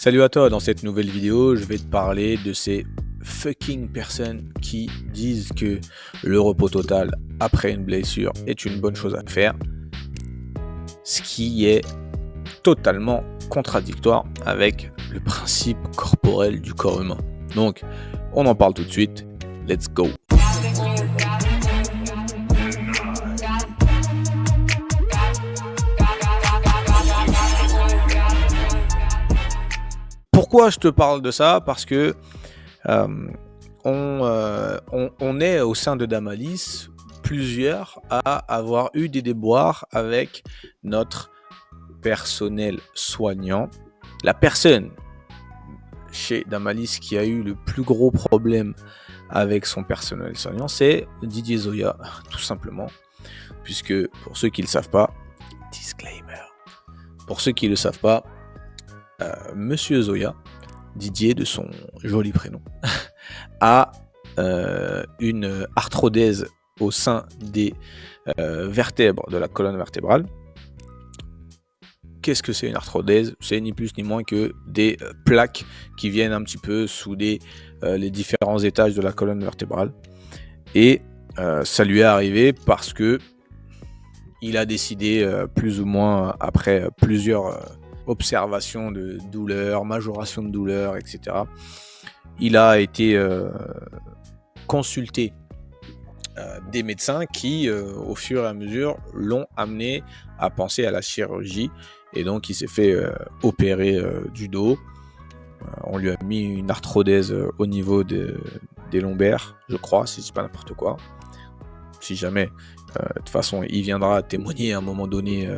Salut à toi, dans cette nouvelle vidéo, je vais te parler de ces fucking personnes qui disent que le repos total après une blessure est une bonne chose à faire, ce qui est totalement contradictoire avec le principe corporel du corps humain. Donc, on en parle tout de suite. Let's go! Pourquoi je te parle de ça? Parce que on est au sein de Damalis plusieurs à avoir eu des déboires avec notre personnel soignant. La personne chez Damalis qui a eu le plus gros problème avec son personnel soignant, c'est Didier Zoya, tout simplement. Puisque pour ceux qui ne le savent pas, disclaimer, pour ceux qui ne le savent pas, Monsieur Zoya, Didier de son joli prénom, a une arthrodèse au sein des vertèbres de la colonne vertébrale. Qu'est-ce que c'est une arthrodèse? C'est ni plus ni moins que des plaques qui viennent un petit peu souder les différents étages de la colonne vertébrale. Et ça lui est arrivé parce que il a décidé, plus ou moins après plusieurs observation de douleur, majoration de douleur, etc. Il a été consulté des médecins qui, au fur et à mesure, l'ont amené à penser à la chirurgie. Et donc, il s'est fait opérer du dos. On lui a mis une arthrodèse au niveau des lombaires, je crois, si je dis pas n'importe quoi. Si jamais, de toute façon, il viendra témoigner à un moment donné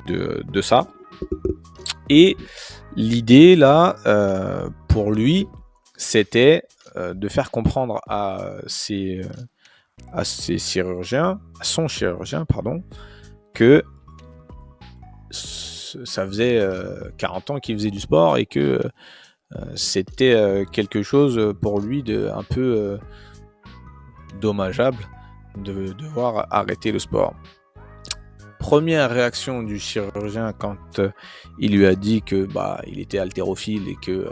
de ça. Et l'idée là, pour lui, c'était de faire comprendre à son chirurgien, que ça faisait 40 ans qu'il faisait du sport et que c'était quelque chose pour lui de un peu dommageable de devoir arrêter le sport. Première réaction du chirurgien quand il lui a dit que il était haltérophile et que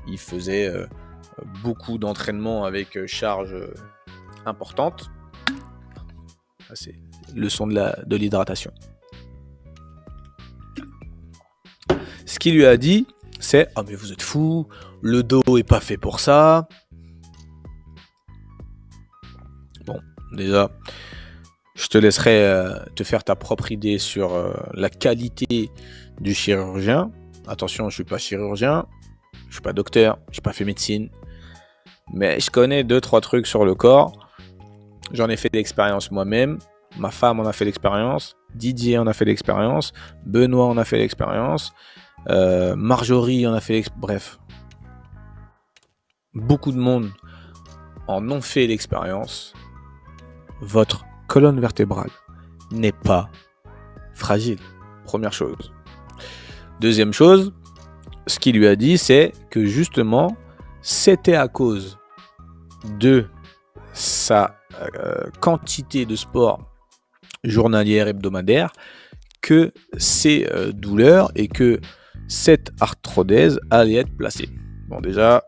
il faisait beaucoup d'entraînement avec charge importante. Ça, c'est le son de l'hydratation. Ce qu'il lui a dit, c'est mais vous êtes fou, le dos est pas fait pour ça. Bon, déjà, je te laisserai te faire ta propre idée sur la qualité du chirurgien. Attention, je suis pas chirurgien, je suis pas docteur, j'ai pas fait médecine, mais je connais 2-3 trucs sur le corps. J'en ai fait l'expérience moi-même, ma femme en a fait l'expérience, Didier en a fait l'expérience, Benoît en a fait l'expérience, Marjorie en a fait bref. Beaucoup de monde en ont fait l'expérience. Votre colonne vertébrale n'est pas fragile, première chose. Deuxième chose, ce qu'il lui a dit, c'est que justement, c'était à cause de sa quantité de sport journalière, hebdomadaire, que ces douleurs et que cette arthrodèse allait être placée. Bon, déjà,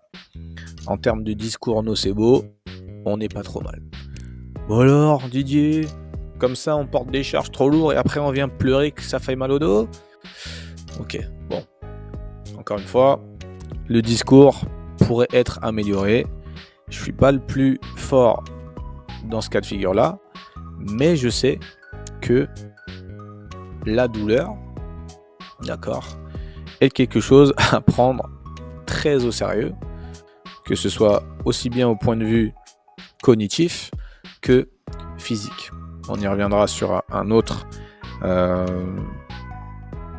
en termes de discours nocebo, on n'est pas trop mal. Bon alors, Didier, comme ça on porte des charges trop lourdes et après on vient pleurer que ça fait mal au dos? Ok, bon. Encore une fois, le discours pourrait être amélioré. Je suis pas le plus fort dans ce cas de figure-là, mais je sais que la douleur, d'accord, est quelque chose à prendre très au sérieux, que ce soit aussi bien au point de vue cognitif que physique. On y reviendra sur un autre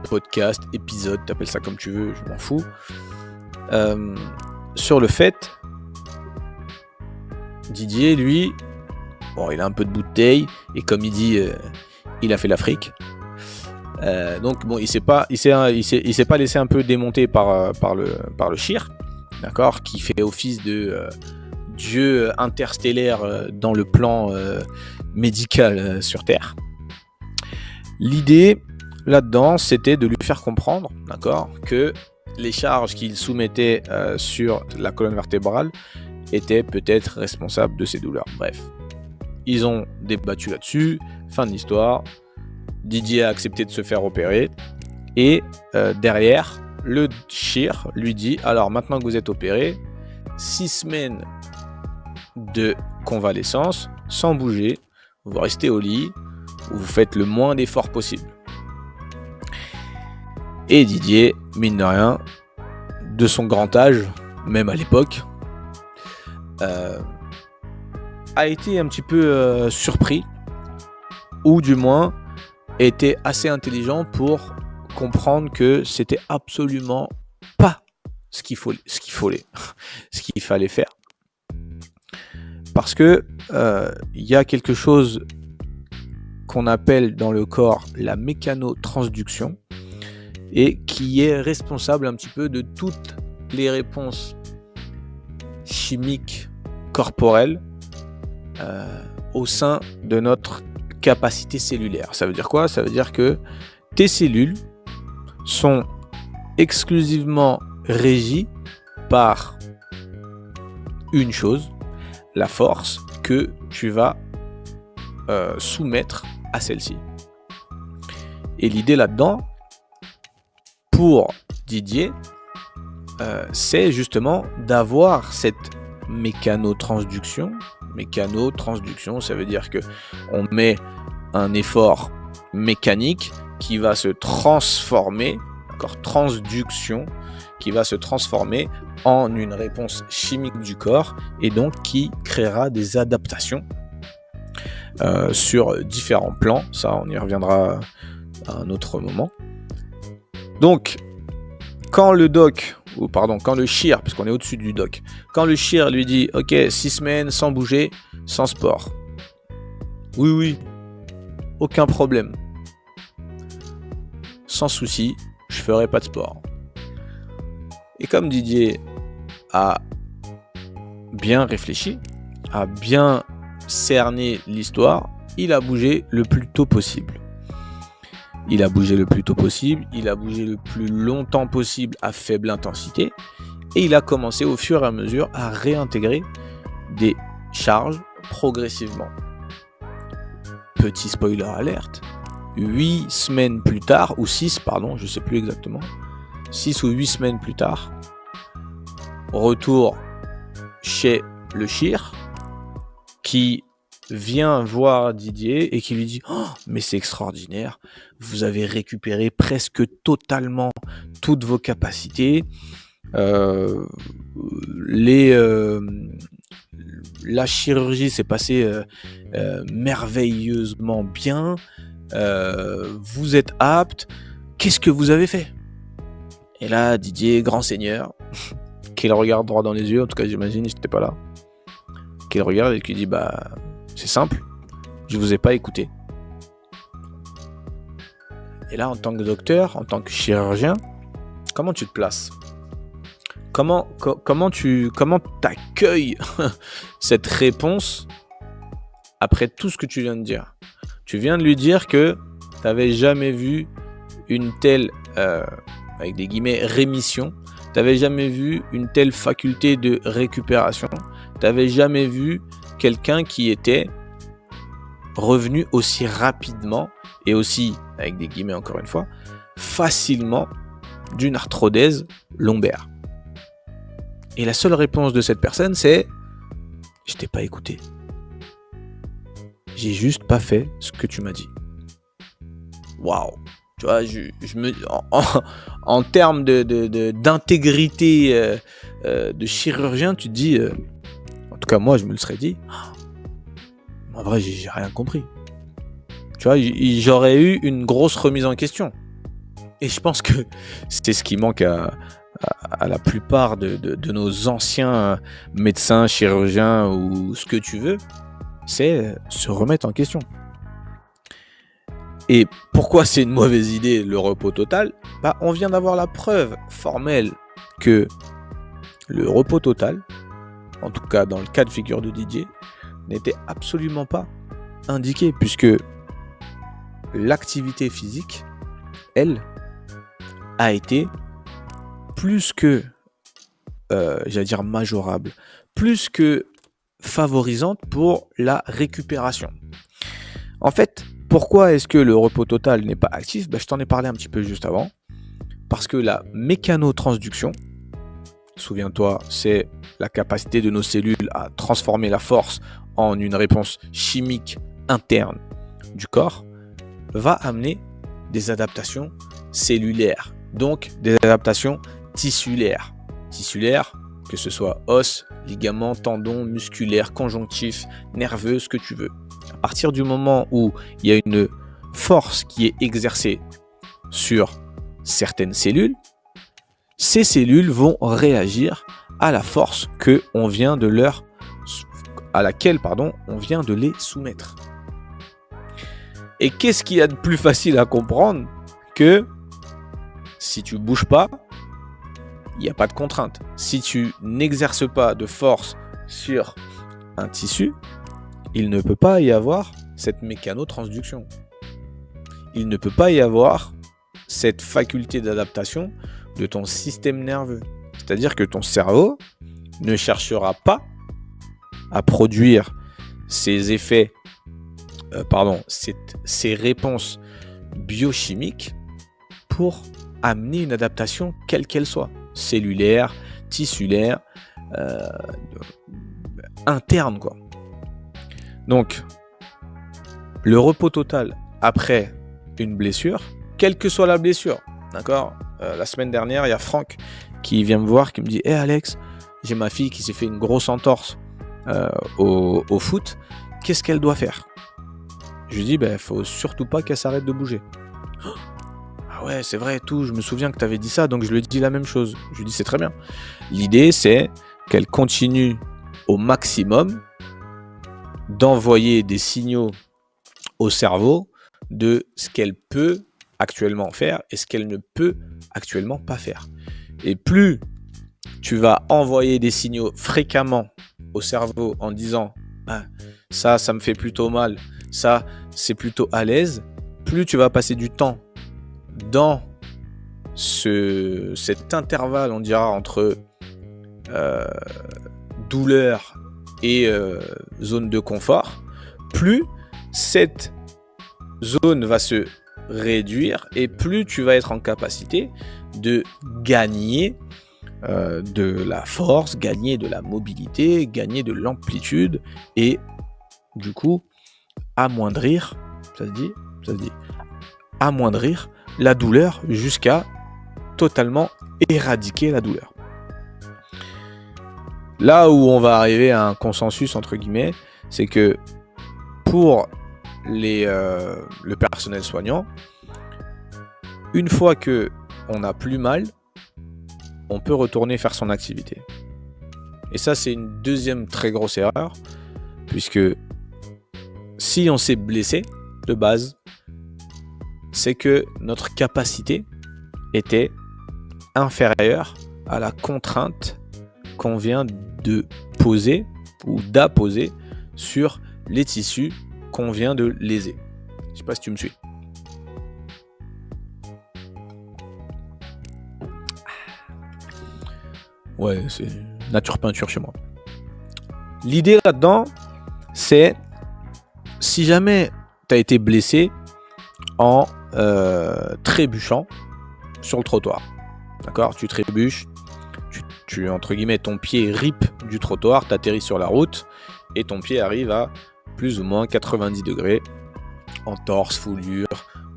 podcast, épisode, t'appelles ça comme tu veux, je m'en fous. Sur le fait, Didier, lui, il a un peu de bouteille et comme il dit, il a fait l'Afrique. Donc bon, il s'est pas laissé un peu démonter par le chir, d'accord, qui fait office de dieu interstellaire dans le plan médical sur Terre. L'idée là-dedans, c'était de lui faire comprendre, d'accord, que les charges qu'il soumettait sur la colonne vertébrale étaient peut-être responsables de ces douleurs. Bref, ils ont débattu là-dessus, fin de l'histoire. Didier a accepté de se faire opérer et derrière, le chir lui dit « Alors maintenant que vous êtes opéré, 6 semaines de convalescence, sans bouger, vous restez au lit, vous faites le moins d'efforts possible. » Et Didier, mine de rien, de son grand âge, même à l'époque, a été un petit peu surpris, ou du moins était assez intelligent pour comprendre que c'était absolument pas ce qu'il fallait faire. Parce que y a quelque chose qu'on appelle dans le corps la mécanotransduction et qui est responsable un petit peu de toutes les réponses chimiques corporelles au sein de notre capacité cellulaire. Ça veut dire quoi ? Ça veut dire que tes cellules sont exclusivement régies par une chose, la force que tu vas soumettre à celle-ci. Et l'idée là-dedans, pour Didier, c'est justement d'avoir cette mécanotransduction. Mécanotransduction, ça veut dire que on met un effort mécanique qui va se transformer, transduction, qui va se transformer en une réponse chimique du corps et donc qui créera des adaptations sur différents plans. Ça, on y reviendra à un autre moment. Donc, quand le chir, parce qu'on est au-dessus du doc, quand le chir lui dit « Ok, 6 semaines sans bouger, sans sport. » Oui, aucun problème. Sans souci, je ferai pas de sport. Et comme Didier a bien réfléchi, a bien cerné l'histoire, il a bougé le plus tôt possible. Il a bougé le plus tôt possible, il a bougé le plus longtemps possible à faible intensité et il a commencé au fur et à mesure à réintégrer des charges progressivement. Petit spoiler alerte, 8 semaines plus tard, ou 6 pardon, je sais plus exactement, 6 ou 8 semaines plus tard, retour chez le chir qui vient voir Didier et qui lui dit « Oh, mais c'est extraordinaire, vous avez récupéré presque totalement toutes vos capacités, la chirurgie s'est passée merveilleusement bien, vous êtes apte, qu'est-ce que vous avez fait ?» Et là, Didier, grand seigneur, qui le regarde droit dans les yeux, en tout cas j'imagine, j'étais pas là, qui le regarde et qui dit « Bah, c'est simple, je vous ai pas écouté. » Et là, en tant que docteur, en tant que chirurgien, comment tu te places ? Comment t'accueilles cette réponse après tout ce que tu viens de dire ? Tu viens de lui dire que tu n'avais jamais vu une telle, avec des guillemets, rémission. Tu n'avais jamais vu une telle faculté de récupération. Tu n'avais jamais vu quelqu'un qui était revenu aussi rapidement et aussi, avec des guillemets encore une fois, facilement d'une arthrodèse lombaire. Et la seule réponse de cette personne, c'est « Je t'ai pas écouté. J'ai juste pas fait ce que tu m'as dit. » Waouh. Tu vois, en termes d'intégrité de chirurgien, tu te dis, en tout cas moi je me le serais dit, en vrai j'ai rien compris. Tu vois, j'aurais eu une grosse remise en question. Et je pense que c'est ce qui manque à la plupart de nos anciens médecins, chirurgiens ou ce que tu veux, c'est se remettre en question. Et pourquoi c'est une mauvaise idée le repos total ? On vient d'avoir la preuve formelle que le repos total, en tout cas dans le cas de figure de Didier, n'était absolument pas indiqué, puisque l'activité physique, elle, a été plus que, j'allais dire majorable, plus que favorisante pour la récupération. En fait, pourquoi est-ce que le repos total n'est pas actif? Je t'en ai parlé un petit peu juste avant. Parce que la mécanotransduction, souviens-toi, c'est la capacité de nos cellules à transformer la force en une réponse chimique interne du corps, va amener des adaptations cellulaires, donc des adaptations tissulaires. Tissulaires, que ce soit os, ligaments, tendons, musculaires, conjonctifs, nerveux, ce que tu veux. À partir du moment où il y a une force qui est exercée sur certaines cellules, ces cellules vont réagir à la force à laquelle on vient de les soumettre. Et qu'est-ce qu'il y a de plus facile à comprendre que si tu bouges pas, il n'y a pas de contrainte. Si tu n'exerces pas de force sur un tissu, il ne peut pas y avoir cette mécanotransduction. Il ne peut pas y avoir cette faculté d'adaptation de ton système nerveux. C'est-à-dire que ton cerveau ne cherchera pas à produire ces effets, ces réponses biochimiques pour amener une adaptation quelle qu'elle soit, cellulaire, tissulaire, interne, quoi. Donc, le repos total après une blessure, quelle que soit la blessure, d'accord, la semaine dernière, il y a Franck qui vient me voir, qui me dit « Hey Alex, j'ai ma fille qui s'est fait une grosse entorse au foot, qu'est-ce qu'elle doit faire ?» Je lui dis « faut surtout pas qu'elle s'arrête de bouger. » Ah ouais, c'est vrai, tout, je me souviens que tu avais dit ça, donc je lui dis la même chose. Je lui dis « C'est très bien. » L'idée, c'est qu'elle continue au maximum d'envoyer des signaux au cerveau de ce qu'elle peut actuellement faire et ce qu'elle ne peut actuellement pas faire. Et plus tu vas envoyer des signaux fréquemment au cerveau en disant ça me fait plutôt mal, ça c'est plutôt à l'aise, plus tu vas passer du temps dans cet intervalle, on dira, entre douleur et zone de confort, plus cette zone va se réduire et plus tu vas être en capacité de gagner de la force, gagner de la mobilité, gagner de l'amplitude et du coup amoindrir, amoindrir la douleur jusqu'à totalement éradiquer la douleur. Là où on va arriver à un consensus entre guillemets, c'est que pour le personnel soignant, une fois que on n'a plus mal, on peut retourner faire son activité. Et ça, c'est une deuxième très grosse erreur, puisque si on s'est blessé de base, c'est que notre capacité était inférieure à la contrainte qu'on vient de poser ou d'apposer sur les tissus qu'on vient de léser. Je ne sais pas si tu me suis. Ouais, c'est nature peinture chez moi. L'idée là-dedans, c'est si jamais tu as été blessé en trébuchant sur le trottoir. D'accord ? Tu trébuches, tu entre guillemets, ton pied rip du trottoir, tu atterris sur la route et ton pied arrive à plus ou moins 90 degrés, entorse, foulure,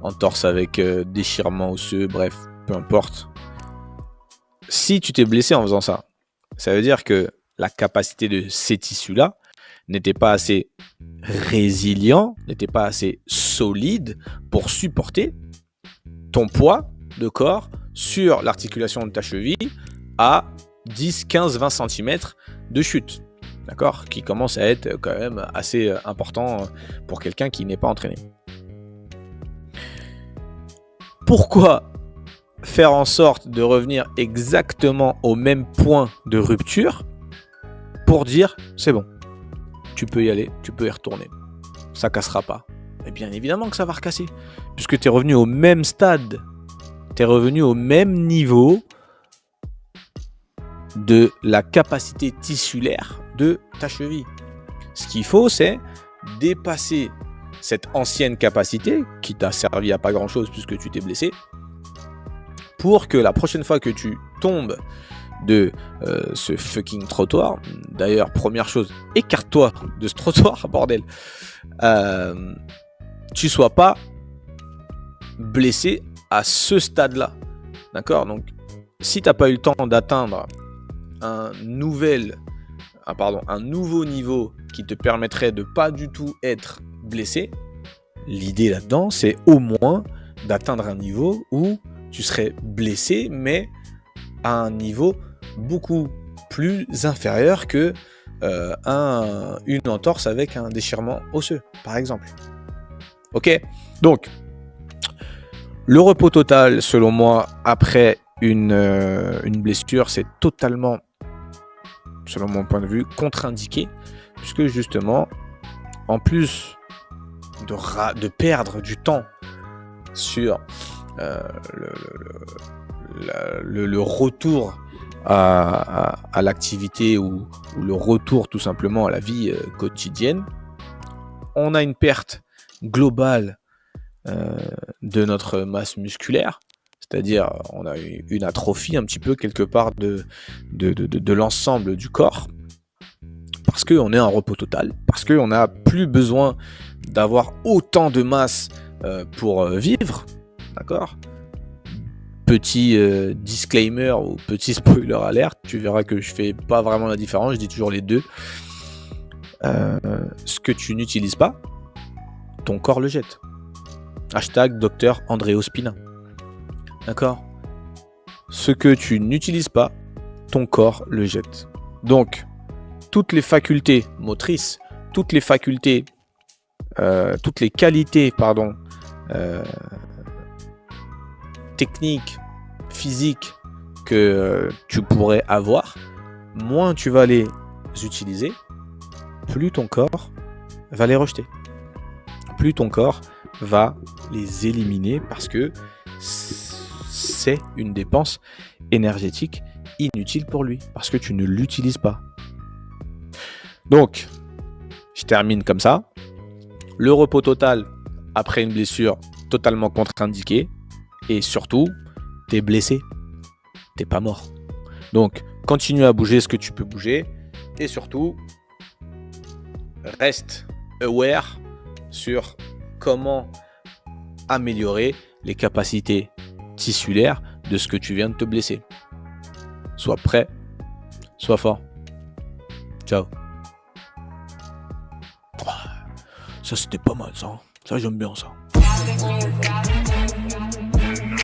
entorse avec déchirement osseux, bref, peu importe. Si tu t'es blessé en faisant ça, ça veut dire que la capacité de ces tissus-là n'était pas assez résilient, n'était pas assez solide pour supporter ton poids de corps sur l'articulation de ta cheville à 10, 15, 20 cm de chute. D'accord ? Qui commence à être quand même assez important pour quelqu'un qui n'est pas entraîné. Pourquoi faire en sorte de revenir exactement au même point de rupture pour dire c'est bon, tu peux y aller, tu peux y retourner, ça cassera pas? Et bien évidemment que ça va recasser, puisque tu es revenu au même stade, tu es revenu au même niveau de la capacité tissulaire de ta cheville. Ce qu'il faut, c'est dépasser cette ancienne capacité qui t'a servi à pas grand-chose puisque tu t'es blessé, pour que la prochaine fois que tu tombes de ce fucking trottoir, d'ailleurs, première chose, écarte-toi de ce trottoir, bordel, tu sois pas blessé à ce stade-là. D'accord? Donc, si tu n'as pas eu le temps d'atteindre un nouveau niveau qui te permettrait de pas du tout être blessé, l'idée là-dedans, c'est au moins d'atteindre un niveau où tu serais blessé, mais à un niveau beaucoup plus inférieur que une entorse avec un déchirement osseux, par exemple. Ok? Donc, le repos total, selon moi, après une blessure, c'est totalement, selon mon point de vue, contre-indiqué, puisque justement, en plus de perdre du temps sur le retour à l'activité ou le retour tout simplement à la vie quotidienne, on a une perte globale de notre masse musculaire, c'est-à-dire on a une atrophie un petit peu quelque part de l'ensemble du corps, parce qu'on est en repos total, parce qu'on n'a plus besoin d'avoir autant de masse pour vivre, d'accord ? Petit disclaimer ou petit spoiler alert, tu verras que je fais pas vraiment la différence, je dis toujours les deux. Ce que tu n'utilises pas, ton corps le jette. Hashtag Dr Andreo Spina. D'accord ? Ce que tu n'utilises pas, ton corps le jette. Donc, toutes les facultés motrices, toutes les qualités, techniques, physiques que tu pourrais avoir, moins tu vas les utiliser, plus ton corps va les rejeter. Plus ton corps va les éliminer parce que c'est une dépense énergétique inutile pour lui, parce que tu ne l'utilises pas. Donc, je termine comme ça. Le repos total après une blessure totalement contre-indiqué, et surtout, t'es blessé, t'es pas mort. Donc, continue à bouger ce que tu peux bouger, et surtout, reste aware sur comment améliorer les capacités tissulaires de ce que tu viens de te blesser. Sois prêt, sois fort. Ciao. Ça c'était pas mal ça. Ça j'aime bien ça.